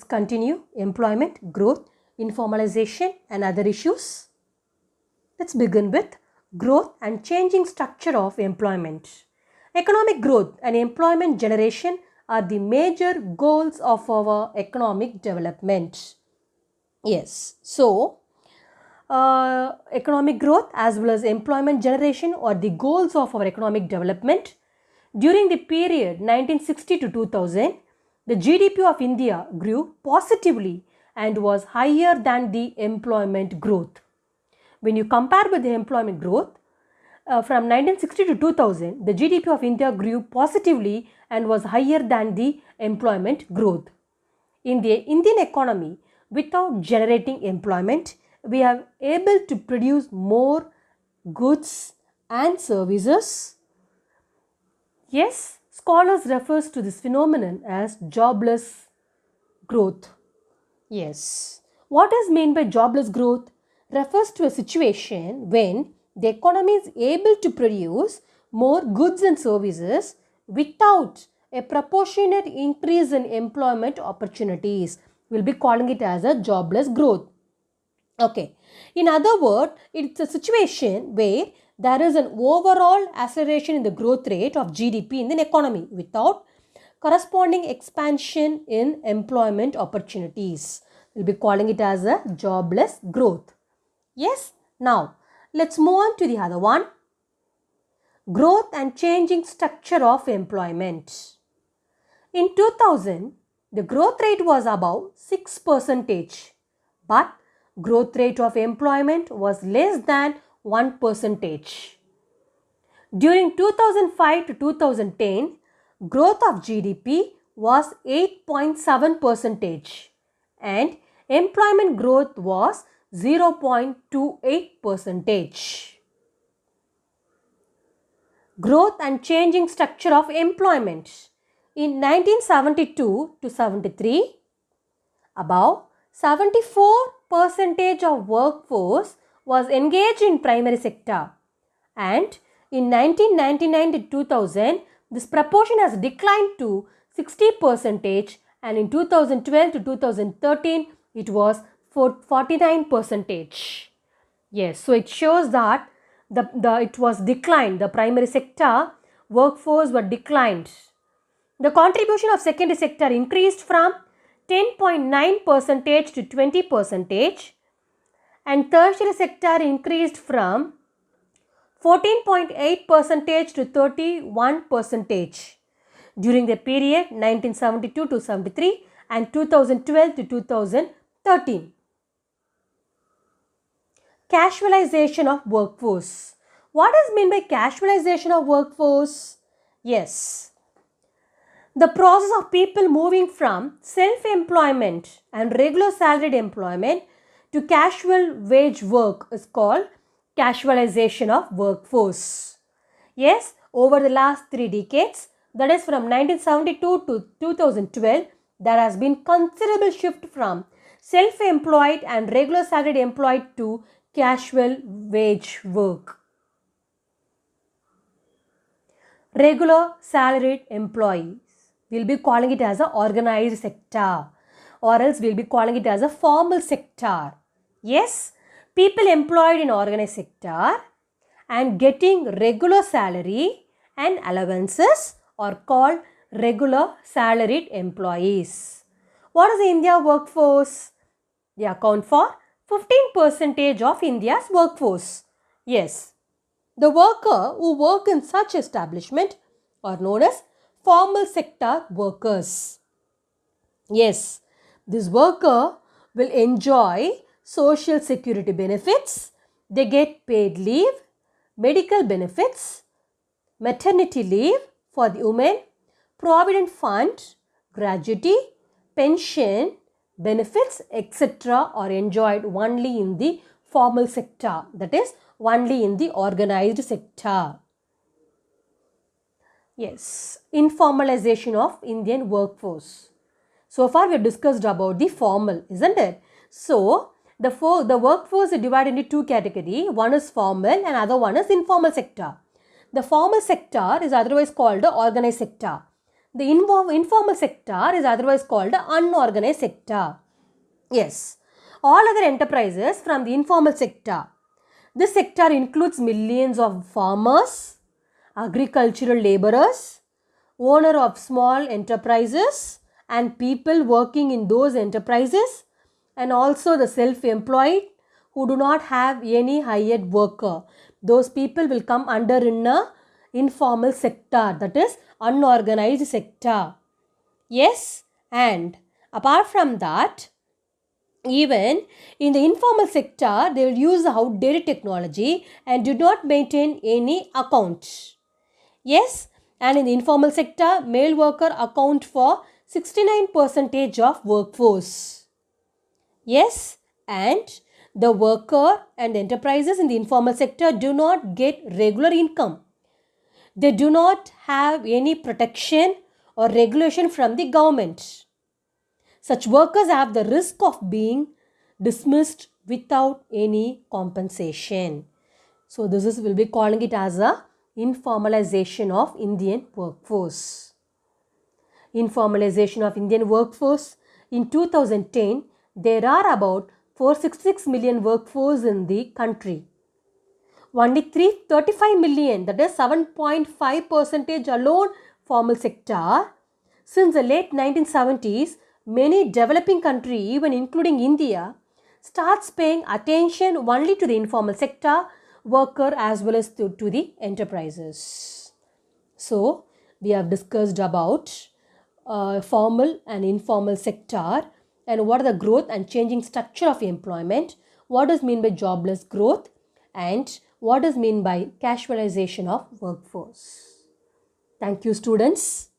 Let's continue employment, growth, informalization and other issues. Let's begin with growth and changing structure of employment. Economic growth and employment generation are the major goals of our economic development. Yes, so economic growth as well as employment generation are the goals of our economic development. During the period 1960 to 2000, the GDP of India grew positively and was higher than the employment growth. When you compare with the employment growth, from 1960 to 2000, the GDP of India grew positively and was higher than the employment growth. In the Indian economy, without generating employment, we are able to produce more goods and services. Yes, scholars refers to this phenomenon as jobless growth. Yes, what is meant by jobless growth? Refers to a situation when the economy is able to produce more goods and services without a proportionate increase in employment opportunities. We'll be calling it as a jobless growth. Okay. In other words, it's a situation where there is an overall acceleration in the growth rate of GDP in the economy without corresponding expansion in employment opportunities. We'll be calling it as a jobless growth. Yes. Now, let's move on to the other one. Growth and changing structure of employment. In 2000, the growth rate was about 6%, but growth rate of employment was less than 1%. During 2005 to 2010, growth of GDP was 8.7% and employment growth was 0.28%. Growth and changing structure of employment. In 1972 to 73, about 74% of workforce was engaged in primary sector, and in 1999 to 2000, this proportion has declined to 60%, and in 2012 to 2013, it was 49%. Yes, so it shows that it was declined. The primary sector workforce were declined. The contribution of secondary sector increased from 10.9% to 20%, and tertiary sector increased from 14.8% to 31% during the period 1972 to 73 and 2012 to 2013. Casualization of workforce. What is meant by casualization of workforce? Yes. The process of people moving from self-employment and regular salaried employment to casual wage work is called casualization of workforce. Yes, over the last 3 decades, that is from 1972 to 2012, there has been considerable shift from self-employed and regular salaried employed to casual wage work. Regular salaried employees, we'll be calling it as an organized sector, or else we'll be calling it as a formal sector. Yes, people employed in organized sector and getting regular salary and allowances are called regular salaried employees. What is the India workforce? They account for 15% of India's workforce. Yes, the worker who work in such establishment are known as formal sector workers. Yes, this worker will enjoy social security benefits. They get paid leave, medical benefits, maternity leave for the women, provident fund, gratuity, pension, benefits, etc. are enjoyed only in the formal sector, that is only in the organized sector. Yes, informalization of Indian workforce. So far we have discussed about the formal, isn't it? So the workforce is divided into 2 categories. One is formal and other one is informal sector. The formal sector is otherwise called the organized sector. The informal sector is otherwise called the unorganized sector. Yes, all other enterprises from the informal sector. This sector includes millions of farmers, agricultural laborers, owner of small enterprises and people working in those enterprises, and also the self-employed who do not have any hired worker. Those people will come under in a informal sector, that is unorganized sector. Yes, and apart from that, even in the informal sector, they will use outdated technology and do not maintain any account. Yes, and in the informal sector, male worker account for 69% of workforce. Yes, and the worker and the enterprises in the informal sector do not get regular income. They do not have any protection or regulation from the government. Such workers have the risk of being dismissed without any compensation. So this is, we'll be calling it as a informalization of Indian workforce. Informalization of Indian workforce. In 2010, there are about 466 million workforce in the country. Only 35 million, that is 7.5% alone formal sector. Since the late 1970s, many developing countries, even including India, starts paying attention only to the informal sector worker as well as to the enterprises. So, we have discussed about formal and informal sector and what are the growth and changing structure of employment, what does mean by jobless growth, and what does mean by casualization of workforce. Thank you, students.